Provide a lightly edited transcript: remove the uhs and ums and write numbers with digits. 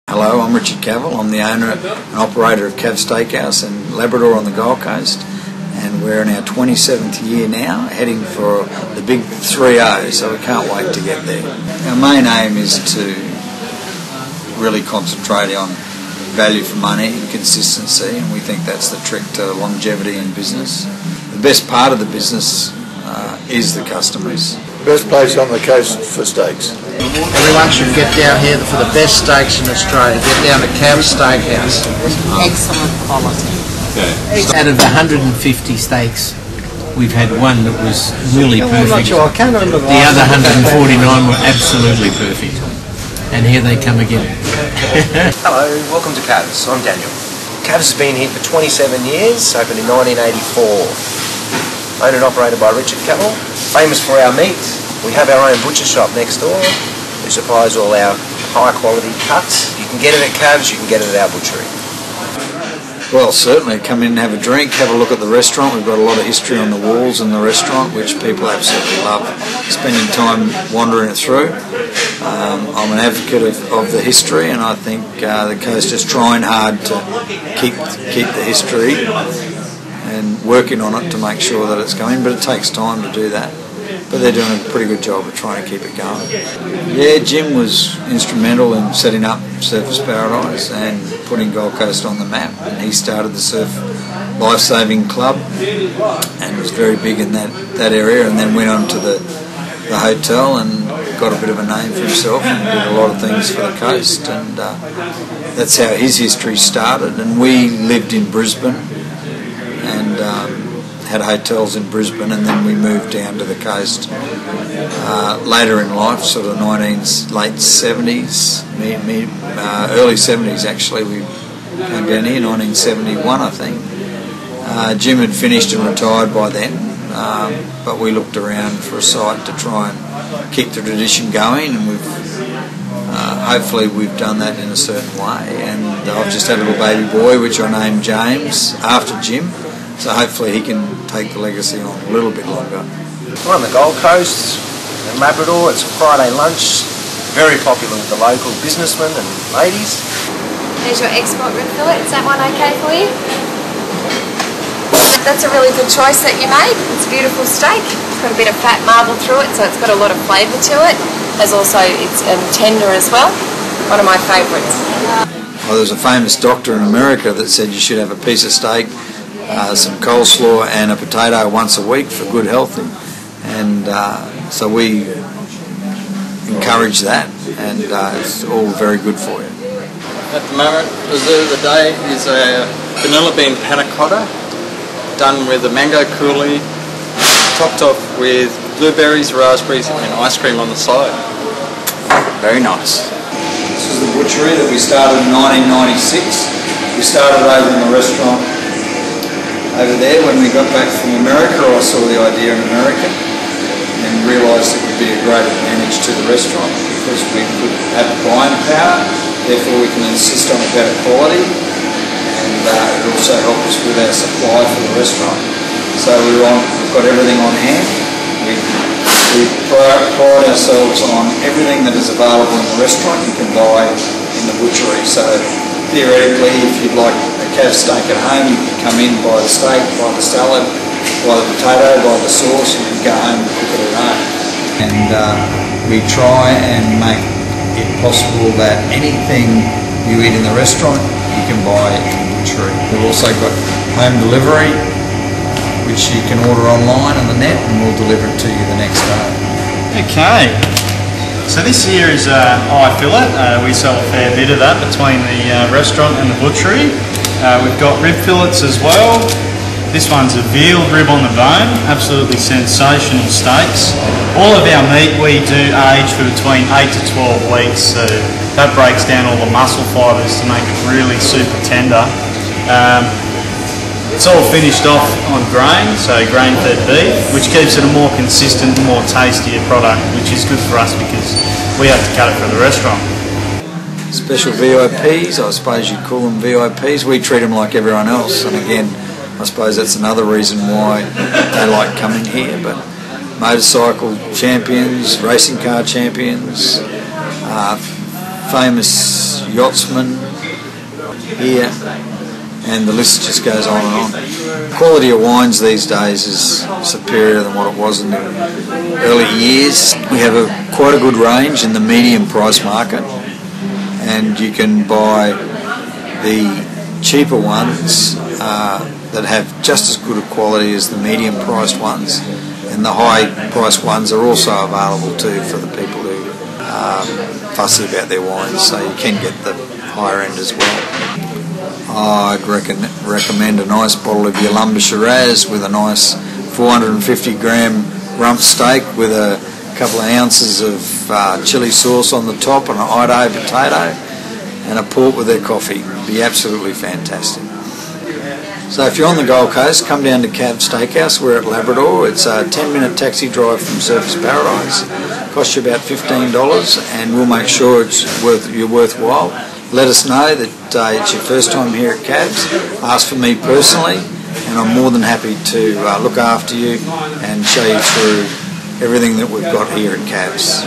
Hello, I'm Richard Cavill. I'm the owner and operator of Cavs Steakhouse and Labrador on the Gold Coast, and we're in our 27th year now, heading for the big 3-0, so we can't wait to get there. Our main aim is to really concentrate on value for money and consistency, and we think that's the trick to longevity in business. The best part of the business is the customers. Best place on the coast for steaks. Everyone should get down here for the best steaks in Australia. Get down to Cavs Steakhouse. Excellent quality. Out of 150 steaks, we've had one that was really perfect. I can't remember The other 149 were absolutely perfect. And here they come again. Hello, welcome to Cavs. I'm Daniel. Cavs has been here for 27 years, opened in 1984. Owned and operated by Richard Cavill. Famous for our meat. We have our own butcher shop next door who supplies all our high quality cuts. You can get it at Cavs, you can get it at our butchery. Well, certainly come in and have a drink, have a look at the restaurant. We've got a lot of history on the walls in the restaurant, which people absolutely love spending time wandering it through. I'm an advocate of the history, and I think the coast is trying hard to keep the history and working on it to make sure that it's going, but it takes time to do that. But they're doing a pretty good job of trying to keep it going. Yeah, Jim was instrumental in setting up Surfers Paradise and putting Gold Coast on the map. And he started the Surf Lifesaving Club and was very big in that area, and then went on to the hotel and got a bit of a name for himself and did a lot of things for the coast. And that's how his history started. And we lived in Brisbane and had hotels in Brisbane, and then we moved down to the coast later in life, sort of late 70s, early 70s actually. We came down here in 1971, I think. Jim had finished and retired by then, but we looked around for a site to try and keep the tradition going, and hopefully we've done that in a certain way. And I've just had a little baby boy, which I named James after Jim. So hopefully he can take the legacy on a little bit longer. We're on the Gold Coast in Labrador. It's a Friday lunch. Very popular with the local businessmen and ladies. There's your export rib fillet. Is that one okay for you? That's a really good choice that you made. It's a beautiful steak. It's got a bit of fat marbled through it, so it's got a lot of flavour to it. It's tender as well. One of my favourites. Well, there's a famous doctor in America that said you should have a piece of steak, some coleslaw and a potato once a week for good health, and so we encourage that, and it's all very good for you. At the moment, dessert of the day is a vanilla bean panna cotta done with a mango coulis, topped off with blueberries, raspberries and ice cream on the side. Very nice. This is the butchery that we started in 1996. We started over in the restaurant over there when we got back from America. I saw the idea in America and realised it would be a great advantage to the restaurant because we could have buying power, therefore we can insist on a better quality, and it also help us with our supply for the restaurant. So we've got everything on hand. We pride ourselves on everything that is available in the restaurant you can buy in the butchery. So theoretically, if you'd like a Cavs steak at home, you can come in, buy the steak, buy the salad, buy the potato, buy the sauce, and then go home and cook it at home. And we try and make it possible that anything you eat in the restaurant, you can buy in the butchery. We've also got home delivery, which you can order online on the net, and we'll deliver it to you the next day. Okay. So this here is eye fillet. We sell a fair bit of that between the restaurant and the butchery. We've got rib fillets as well. This one's a veal rib on the bone. Absolutely sensational steaks. All of our meat we do age for between 8 to 12 weeks. So that breaks down all the muscle fibres to make it really super tender. It's all finished off on grain, so grain-fed beef, which keeps it a more consistent, more tastier product, which is good for us because we have to cut it for the restaurant. Special VIPs, I suppose you'd call them VIPs. We treat them like everyone else, and again, I suppose that's another reason why they like coming here. But motorcycle champions, racing car champions, famous yachtsmen here, and the list just goes on and on. Quality of wines these days is superior than what it was in the early years. We have quite a good range in the medium price market, and you can buy the cheaper ones that have just as good a quality as the medium priced ones, and the high priced ones are also available too for the people who are fussy about their wines, so you can get the higher end as well. I'd recommend a nice bottle of Yalumba Shiraz with a nice 450 gram rump steak with a couple of ounces of chili sauce on the top and an Idaho potato and a port with their coffee. It'd be absolutely fantastic. So if you're on the Gold Coast, come down to Cavs Steakhouse. We're at Labrador. It's a 10-minute taxi drive from Surfers Paradise. Costs you about $15, and we'll make sure you're worthwhile. Let us know that it's your first time here at Cavs. Ask for me personally, and I'm more than happy to look after you and show you through everything that we've got here at Cavs.